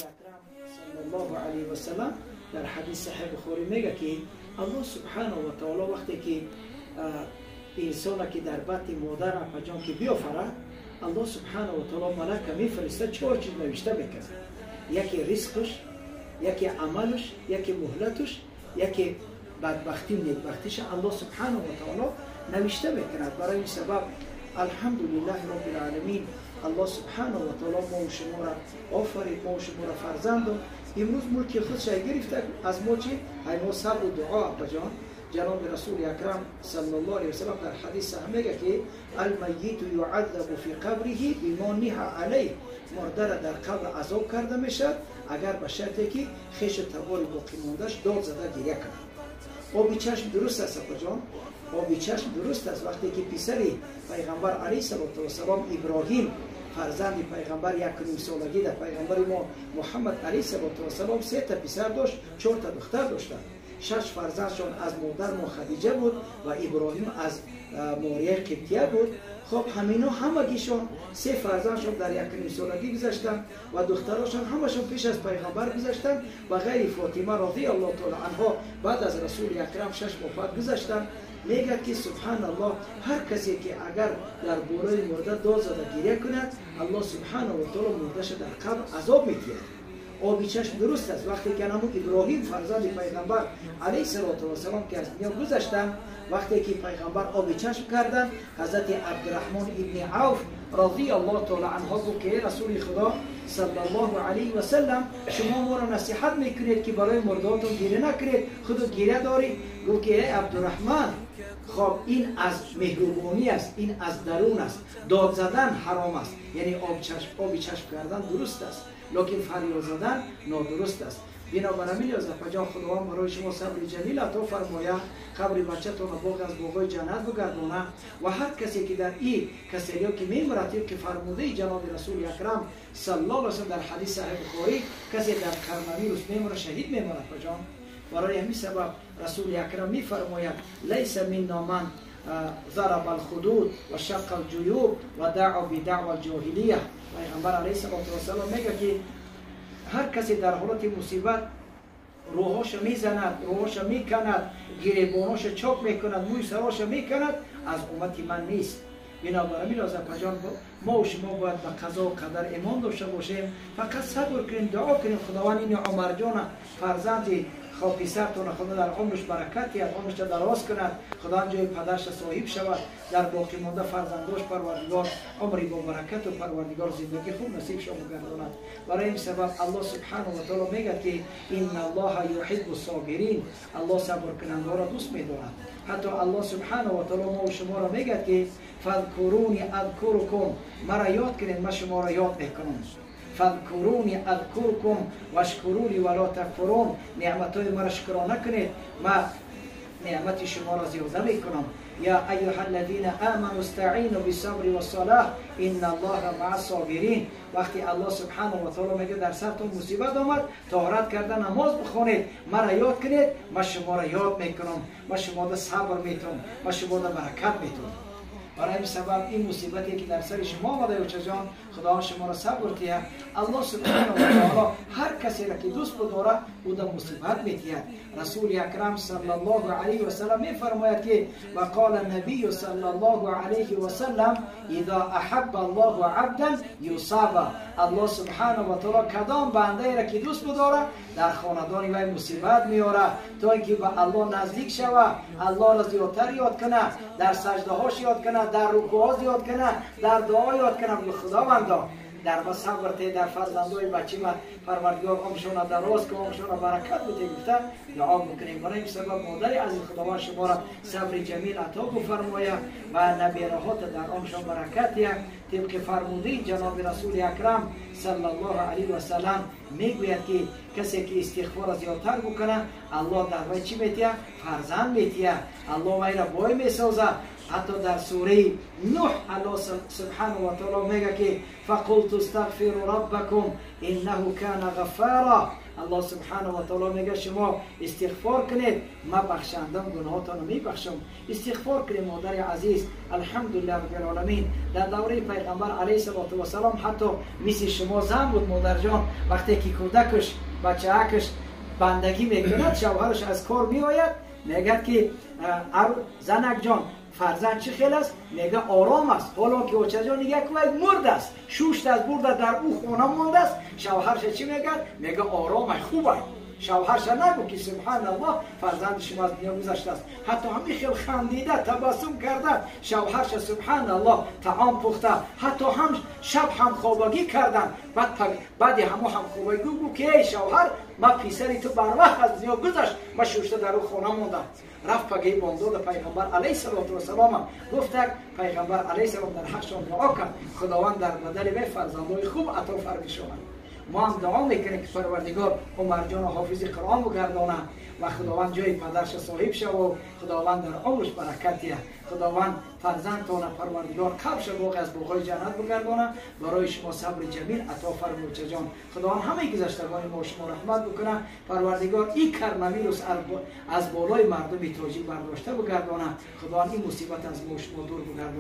اکرم صلی الله علیه و سلم در حدیث صحیح بخاری میگه که الله سبحانه و تعالی وقتی که انسان که در بطن مادر اپجان که بیافره، الله سبحانه و تعالی ملک میفرسته چهار چیز نوشته میکنه. یکی رزقش، یکی عملش، یکی مهلتش، یکی بدبختی و نیکبختیش الله سبحانه و تعالی نوشته میکنه. برای این سبب الحمدلله رب العالمین الله سبحانه و تعالی ما و شما را آفرید، ما و شما را فرزند داد. امروز ملک خودش گرفته از ما چی؟ ما صبر و دعا بجان. جناب رسول اکرم صلی الله علیه و سلم در حدیث میگه که المیت یعذب فی قبره بما نهى علیه، مرده را در قبر عذاب کرده میشد اگر به شرطی که خیش تبار باقی موندهش داد زده گریه کنه. آبی چشم درست است بجان، آبی چشم درست است. وقتی که پسری پیغمبر علیه السلام ابراهیم فرزند پیغمبر 1 سالگی در پیغمبر ما محمد علیه السلام 3 تا پسر داشت، 4 تا دختر داشتند. 6 فرزندشان از مادر ما خدیجه بود و ابراهیم از ماریه قبطیه بود. خب همینا همگیشان 3 فرزندشان در 1 سالگی گذشتند و دختراشان همشان پیش از پیغمبر گذشتند و غیر فاطمه رضی الله تعالی عنها بعد از رسول اکرم 6 ماه گذشتند. میگه که سبحان الله هر کسی که اگر در بالای مرده داد زده گریه کند الله سبحانه و تعالی مردهش در قبر عذاب میدهد. آبی چشم درست است. وقتی که نمو ابراهیم فرزند پیغمبر علیه السلام که از دنیا گذشتند، وقتی که پیغمبر آبی چشم کردند، حضرت عبدالرحمن ابن عوف رضی الله تعالی عنه گفت که رسول خدا صلی الله علیه و سلم شما ما را نصیحت میکنید که برای مرداتون گریه نکنید، خود گریه دارید. گفت که ای عبدالرحمن خب این از مهربانی است، این از درون است. داد زدن حرام است، یعنی آبی چشم کردن درست است، لیکن فریاد زدن نادرست است. بنابراین از پجا خداوند برای شما صبر جمیل عطا فرماید، قبر بچه‌تون باغ از باغ‌های جنت بگردونه و هر کسی که در این کسریا که میمرد که فرموده جناب رسول اکرم صلی الله علیه و سلم در حدیث صحیح بخاری، کسی در کرونا میمره شهید میمرد پجا. برای همین سبب رسول اکرم میفرماید لیس منا من ضرب الخدود و شق الجیوب و دعا بدعوى الجاهلیه. پیغمبر علیه السلام میگه که هر کسی در حالت مصیبت روحاش میزند، روحاش میکند، گریباناش چاک میکند، موی سراش میکند، از امت من نیست. بنابراین از پجان ما و شما باید به قضا و قدر ایمان داشته باشیم. فقط صبر کنیم، دعا کنیم خداوند این عمر جان فرزند خواه پسرتون خدا در عمرش برکتی از عمرش دراز کند، خدا جای پدرش صاحب شود، در باقی مانده فرزنداش پروردگار عمری با برکت و پروردگار زندگی خوب نصیب شما گرداند. برای این سبب الله سبحانه و تعالی میگه که ان الله یحب الصابرین، الله صبر کننده را دوست می‌دارد. حتی الله سبحانه و تعالی ما و شما را میگه که فذکرونی اذکرکم، مرا یاد کنید من شما را یاد میکنم. فذکرونی اذکرکم واشکرونی ولا تکفرون، نعمتهای مرا شکر نکنید من نعمت شما را زیاده میکنم. یا ایها الذین آمنوا استعینوا بالصبر والصلاة ان الله مع الصابرین. وقتی الله سبحانه و تعالی میگه در سرتون مصیبت آمد طهارت کردن نماز بخونید، مرا یاد کنید من شما را یاد میکنم، من شما را صبر میتونم، من شما را برکت میتونم. برای این سبب این مصیبتی که در سر شما آمده و چجان خدا شما را صبر تیه. الله سبحانه و تعالی هر کسی را که دوست بداره او در مصیبت میتیه. رسول اکرم صلی الله علیه و سلم میفرماید که وقال النبی صلی الله علیه و سلم اذا احب الله عبدا یصاب، الله سبحانه و تعالی کدام بنده را که دوست بداره در خاندان وی مصیبت میاره تا اینکه به الله نزدیک شود، الله را زیادتر یاد کنه، در سجده هاش یاد کنه، در رکوع یاد کنه، در دعا یاد کنه. به خداوندا در صبر در فرزندای بچه من پروردگار عمرشون دراز کنه، عمرشون برکت بده گفته دعا میکنیم. برای این سبب مادر عزیز خداوند شما را صبر جمیل عطا بفرماید و نبیرهات در عمرشون برکت ده. طبق فرموده جناب رسول اکرم صلی الله علیه و سلم میگوید که کسی که استغفار زیادتر بکنه الله در وی چی میتیه؟ فرزند میتیه. الله وی را بای میسازه حتی در سوره نوح الله سبحانه و تعالی میگه که فقلت استغفروا ربکم انه کان غفارا. الله سبحانه و تعالی میگه شما استغفار کنید، ما بخشندم گناهاتون رو میبخشم. استغفار کنید مادر عزیز. الحمدلله رب العالمین در دوره پیغمبر علیه السلام حتی مثل شما زن بود مادر جان، وقتی که کودکش بچه‌کش بندگی میکند شوهرش از کار میآید میگه که زنک جان فرزند چه خیلی است؟ میگه آرام است. حالا که اوچه جان یک وقت مرد است، شوشت از برده در او خانه مانده است، شوهرش چی میگه؟ میگه آرام خوبه. شوهرش نگو که سبحان الله فرزند شما از دنیا گذشته است. حتی همین خیلی خندیده تبسم کرده شوهرش سبحان الله طعام پخته، حتی هم شب هم خوابگی کردن. بعد همو هم خوابگی گو که ای شوهر ما پیسری تو بر وقت از دنیا گذشت، ما شوشته در او خانه مانده. رفت پگی بامداد پیغمبر علیه السلام گفت پیغمبر علیه السلام در حقشان دعا کرد خداوند در بدل وی فرزندای خوب عطا فرمایشند. ما هم دعا میکنیم که پروردگار عمر جان حافظ قرآن بگردانه و خداوند جای پدرش صاحب شو و خداوند در عمرش برکت ده. خداوند فرزندتان پروردگار قبش باقی از باغ‌های جنت بگردانه، برای شما صبر جمیل عطا فرمایید جان. خداوند همه گذشتگان ما شما رحمت بکنه. پروردگار این کرونا از بالای مردم تاجیک برداشته بگردانه. خداوند این مصیبت از ما شما دور بگردانه.